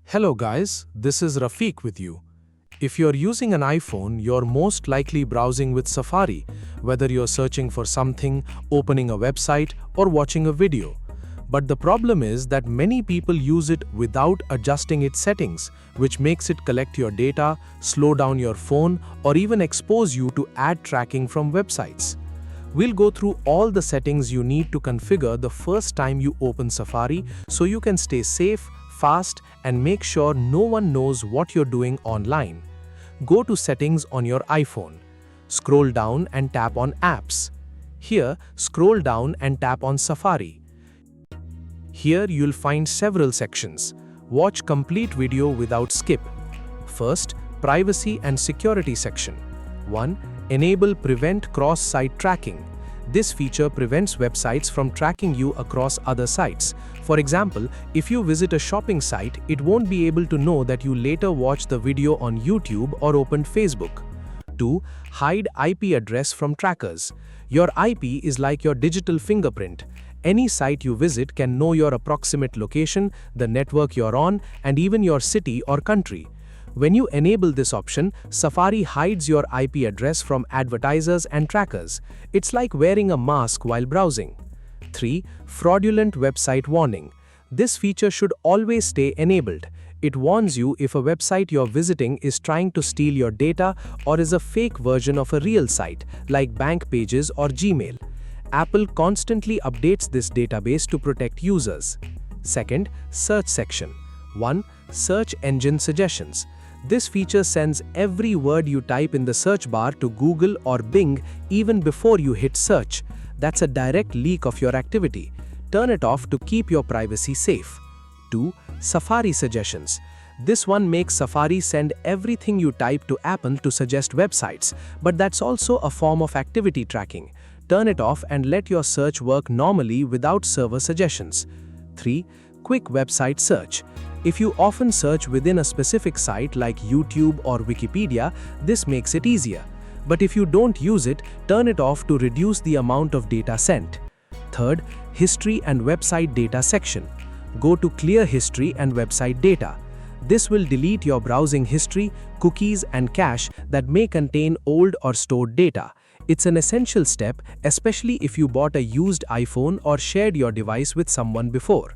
Hello guys, this is Rafiq with you. If you're using an iPhone, you're most likely browsing with Safari, whether you're searching for something, opening a website, or watching a video. But the problem is that many people use it without adjusting its settings, which makes it collect your data, slow down your phone, or even expose you to ad tracking from websites. We'll go through all the settings you need to configure the first time you open Safari so you can stay safe, fast, and make sure no one knows what you're doing online. Go to Settings on your iPhone. Scroll down and tap on Apps. Here, scroll down and tap on Safari. Here you'll find several sections. Watch complete video without skip. First, Privacy and Security section. 1. Enable Prevent Cross-Site Tracking. This feature prevents websites from tracking you across other sites. For example, if you visit a shopping site, it won't be able to know that you later watched the video on YouTube or opened Facebook. 2. Hide IP address from trackers. Your IP is like your digital fingerprint. Any site you visit can know your approximate location, the network you're on, and even your city or country. When you enable this option, Safari hides your IP address from advertisers and trackers. It's like wearing a mask while browsing. 3. Fraudulent Website Warning. This feature should always stay enabled. It warns you if a website you're visiting is trying to steal your data or is a fake version of a real site, like bank pages or Gmail. Apple constantly updates this database to protect users. Second, Search section. 1. Search Engine Suggestions. This feature sends every word you type in the search bar to Google or Bing even before you hit search. That's a direct leak of your activity. Turn it off to keep your privacy safe. 2. Safari Suggestions. This one makes Safari send everything you type to Apple to suggest websites, but that's also a form of activity tracking. Turn it off and let your search work normally without server suggestions. 3. Quick Website Search. If you often search within a specific site like YouTube or Wikipedia, this makes it easier. But if you don't use it, turn it off to reduce the amount of data sent. Third, History and Website Data section. Go to Clear History and Website Data. This will delete your browsing history, cookies, and cache that may contain old or stored data. It's an essential step, especially if you bought a used iPhone or shared your device with someone before.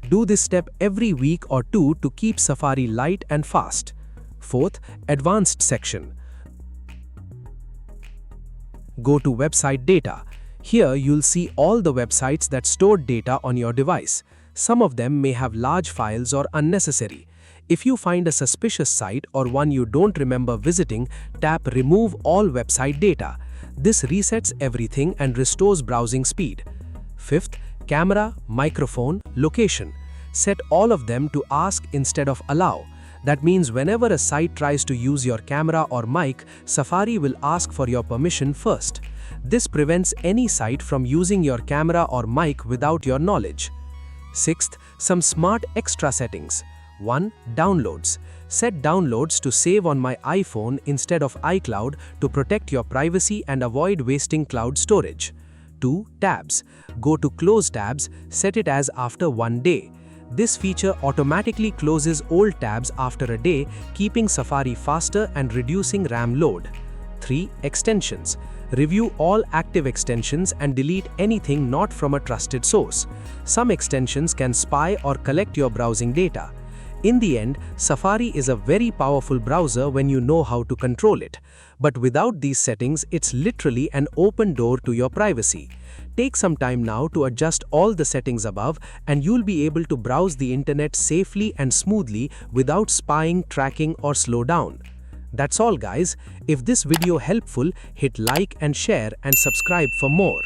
Do this step every week or two to keep Safari light and fast. Fourth, Advanced section. Go to Website Data. Here you'll see all the websites that stored data on your device. Some of them may have large files or unnecessary. If you find a suspicious site or one you don't remember visiting, tap Remove All Website Data. This resets everything and restores browsing speed. Fifth, Camera, Microphone, Location. Set all of them to Ask instead of Allow. That means whenever a site tries to use your camera or mic, Safari will ask for your permission first. This prevents any site from using your camera or mic without your knowledge. Sixth, some smart extra settings. 1. Downloads. Set downloads to save on my iPhone instead of iCloud to protect your privacy and avoid wasting cloud storage. 2. Tabs. Go to Close Tabs, set it as after 1 day. This feature automatically closes old tabs after a day, keeping Safari faster and reducing RAM load. 3. Extensions. Review all active extensions and delete anything not from a trusted source. Some extensions can spy or collect your browsing data. In the end, Safari is a very powerful browser when you know how to control it. But without these settings, it's literally an open door to your privacy. Take some time now to adjust all the settings above, and you'll be able to browse the internet safely and smoothly without spying, tracking, or slow down. That's all, guys. If this video helpful, hit like and share and subscribe for more.